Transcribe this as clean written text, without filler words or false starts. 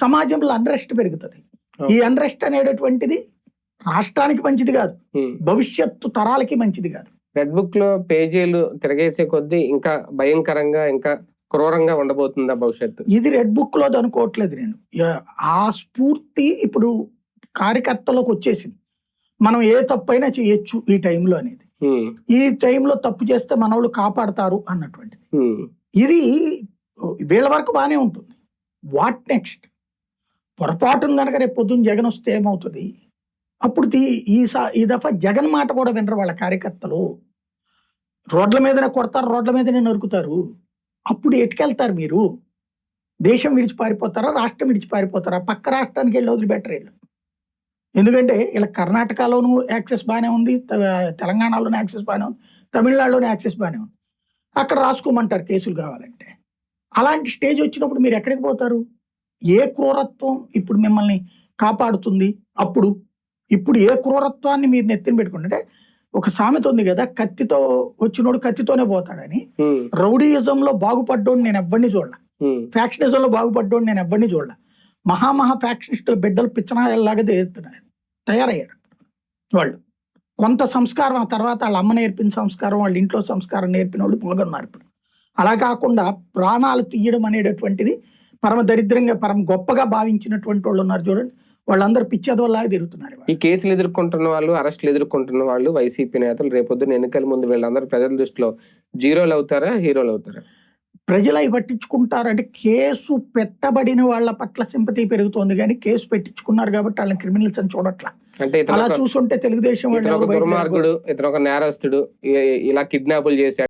సమాజంలో అన్రెస్ట్ పెరుగుతుంది. ఈ అన్రెస్ట్ అనేటటువంటిది రాష్ట్రానికి మంచిది కాదు, భవిష్యత్తు తరాలకి మంచిది కాదు. రెడ్ బుక్ లో పేజీలు తిరగేసే కొద్దీ ఇంకా భయంకరంగా ఇంకా క్రూరంగా ఉండబోతుందా భవిష్యత్తు? ఇది రెడ్ బుక్ లో అనుకోవట్లేదు నేను. ఆ స్ఫూర్తి ఇప్పుడు కార్యకర్తలోకి వచ్చేసింది. మనం ఏ తప్పైనా చేయొచ్చు ఈ టైంలో అనేది, ఈ టైంలో తప్పు చేస్తే మనోళ్ళు కాపాడతారు అన్నటువంటిది. ఇది వీళ్ళ వరకు బాగానే ఉంటుంది. What next? పొరపాటును కనుక రేపు పొద్దున్న జగన్ వస్తే ఏమవుతుంది? అప్పుడు ఈ దఫా జగన్ మాట కూడా వినరు వాళ్ళ కార్యకర్తలు. రోడ్ల మీదనే కొడతారు, రోడ్ల మీదనే నరుకుతారు. అప్పుడు ఎటుకెళ్తారు మీరు? దేశం విడిచి పారిపోతారా, రాష్ట్రం విడిచి పారిపోతారా? పక్క రాష్ట్రానికి వెళ్ళి వదిలిపెట్టరు వీళ్ళు. ఎందుకంటే ఇలా కర్ణాటకలోనూ యాక్సెస్ బాగానే ఉంది, తెలంగాణలోనే యాక్సెస్ బాగానే ఉంది, తమిళనాడులోనే యాక్సెస్ బాగానే ఉంది. అక్కడ రాసుకోమంటారు కేసులు కావాలంటే. అలాంటి స్టేజ్ వచ్చినప్పుడు మీరు ఎక్కడికి పోతారు? ఏ క్రూరత్వం ఇప్పుడు మిమ్మల్ని కాపాడుతుంది? ఇప్పుడు ఏ క్రూరత్వాన్ని మీరు నెత్తిన పెట్టుకుంటే, ఒక సామెత ఉంది కదా, కత్తితో వచ్చినోడు కత్తితోనే పోతాడని. రౌడీయిజంలో బాగుపడ్డోడు నేను ఎవరిని చూడలే, ఫ్యాక్షనిజంలో బాగుపడ్డోడు నేను ఎవరిని చూడలే. మహా ఫ్యాక్షనిస్టుల బిడ్డలు పిచ్చనాయల్లాగా తయారయ్యారు వాళ్ళు. కొంత సంస్కారం ఆ తర్వాత వాళ్ళ అమ్మ నేర్పిన సంస్కారం, వాళ్ళ ఇంట్లో సంస్కారం నేర్పిన వాళ్ళు మొదలున్నారు ఇప్పుడు. అలా కాకుండా ప్రాణాలు తీయడం అనేటటువంటిది పరమ దరిద్రంగా, పరమ గొప్పగా భావించినటువంటి వాళ్ళు ఉన్నారు చూడండి, వాళ్ళందరూ పిచ్చేదోలాగా తిరుగుతున్నారు. ఈ కేసులు ఎదుర్కొంటున్న వాళ్ళు, అరెస్టులు ఎదుర్కొంటున్న వాళ్ళు, వైసీపీ నేతలు రేపొద్దున ఎన్నికల ముందు వీళ్ళందరూ ప్రజల దృష్టిలో జీరోలు అవుతారా, హీరోలు అవుతారా? ప్రజలు అవి పట్టించుకుంటారంటే, కేసు పెట్టబడిన వాళ్ళ పట్ల సింపతి పెరుగుతోంది, కానీ కేసు పెట్టించుకున్నారు కాబట్టి వాళ్ళని క్రిమినల్స్ అని చూడట్లా. అంటే అలా చూసుంటే తెలుగుదేశం దుర్మార్గుడు, ఇతను ఒక నేరస్తుడు, ఇలా కిడ్నాపులు చేశాడు.